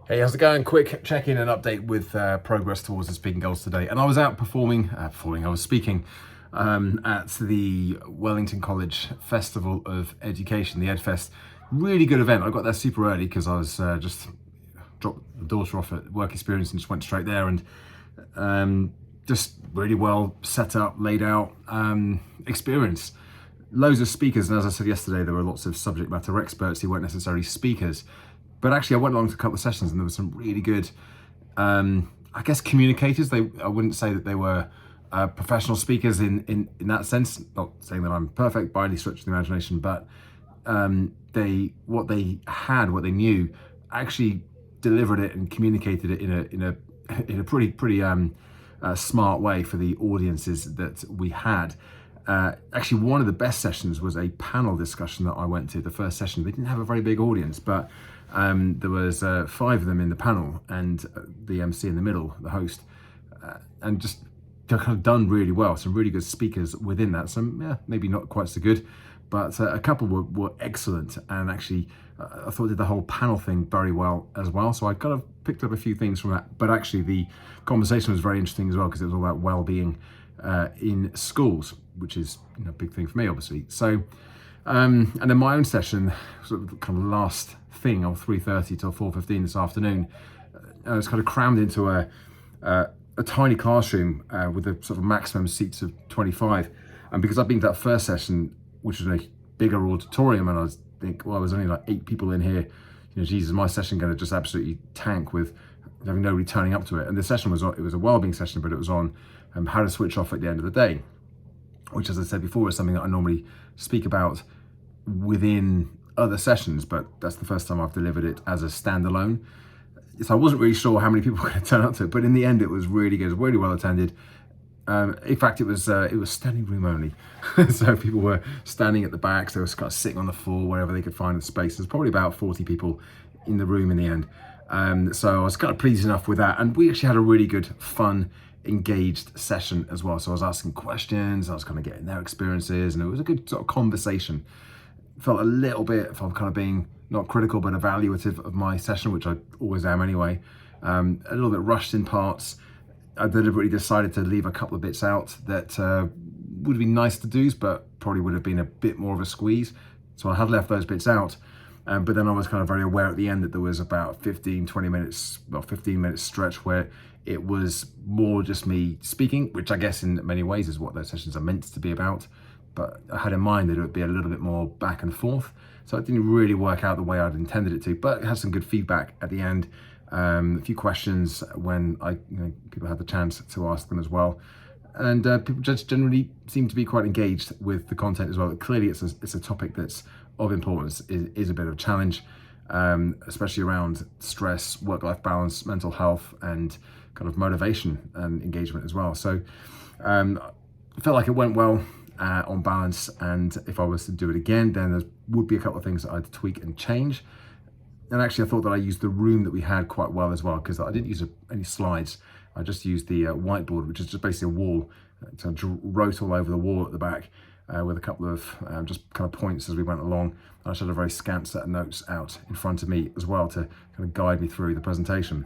Hey, how's it going? Quick check-in and update with progress towards the speaking goals today. And I was out I was speaking at the Wellington College Festival of Education, the EdFest. Really good event. I got there super early because I was just dropped the daughter off at work experience and just went straight there, and just really well set up, laid out experience. Loads of speakers, and as I said yesterday, there were lots of subject matter experts who weren't necessarily speakers. But actually, I went along to a couple of sessions and there were some really good, I guess, communicators. I wouldn't say that they were professional speakers in that sense. Not saying that I'm perfect by any stretch of the imagination, but what they knew, actually delivered it and communicated it in a pretty smart way for the audiences that we had. Actually, one of the best sessions was a panel discussion that I went to. The first session, they didn't have a very big audience, but there was 5 of them in the panel and the MC in the middle, the host, and just kind of done really well. Some really good speakers within that. Some maybe not quite so good, but a couple were excellent, and actually I thought did the whole panel thing very well as well. So I kind of picked up a few things from that. But actually the conversation was very interesting as well, because it was all about well-being in schools, which is a big thing for me, obviously. So and then my own session, sort of kind of last thing, on 3:30 till 4:15 this afternoon, I was kind of crammed into a tiny classroom with a sort of maximum seats of 25. And because I've been to that first session, which was in a bigger auditorium, and I was think, well, there's only like 8 people in here. Jesus, my session going to just absolutely tank with having nobody turning up to it. And the session was a wellbeing session, but it was on how to switch off at the end of the day, which, as I said before, is something that I normally speak about within other sessions, but that's the first time I've delivered it as a standalone. So I wasn't really sure how many people were going to turn up to it, but in the end it was really good, really well attended. In fact, it was standing room only. So people were standing at the back, so they were kind of sitting on the floor wherever they could find the space. There's probably about 40 people in the room in the end. So I was kind of pleased enough with that, and we actually had a really good, fun, engaged session as well. So I was asking questions, I was kind of getting their experiences, and it was a good sort of conversation. Felt a little bit, if I'm kind of being not critical but evaluative of my session, which I always am anyway, a little bit rushed in parts. I deliberately decided to leave a couple of bits out that would have been nice to do, but probably would have been a bit more of a squeeze. So I have left those bits out. But then I was kind of very aware at the end that there was about 15 minutes stretch where it was more just me speaking, which I guess in many ways is what those sessions are meant to be about. But I had in mind that it would be a little bit more back and forth. So it didn't really work out the way I'd intended it to, but it had some good feedback at the end. A few questions when people had the chance to ask them as well. And people just generally seem to be quite engaged with the content as well. Clearly it's a topic that's of importance, is a bit of a challenge, especially around stress, work-life balance, mental health, and kind of motivation and engagement as well. So I felt like it went well on balance, and if I was to do it again, then there would be a couple of things that I'd tweak and change. And actually I thought that I used the room that we had quite well as well, because I didn't use any slides. I just used the whiteboard, which is just basically a wall. So I wrote all over the wall at the back with a couple of just kind of points as we went along. I just had a very scant set of notes out in front of me as well to kind of guide me through the presentation.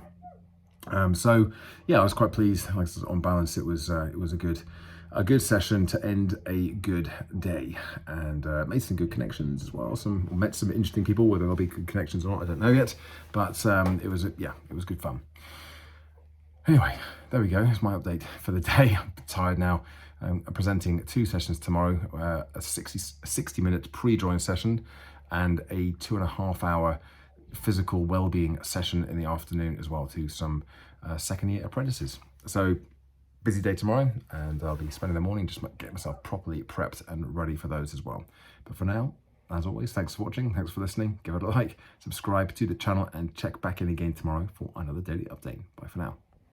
So yeah, I was quite pleased. Like I said, on balance, it was a good session to end a good day, and made some good connections as well. Met some interesting people. Whether they'll be good connections or not, I don't know yet. But it was good fun. Anyway, there we go. Here's my update for the day. I'm tired now. I'm presenting 2 sessions tomorrow, a 60-minute pre-join session and a 2.5-hour physical well-being session in the afternoon as well, to some second-year apprentices. So busy day tomorrow, and I'll be spending the morning just getting myself properly prepped and ready for those as well. But for now, as always, thanks for watching, thanks for listening. Give it a like, subscribe to the channel, and check back in again tomorrow for another daily update. Bye for now.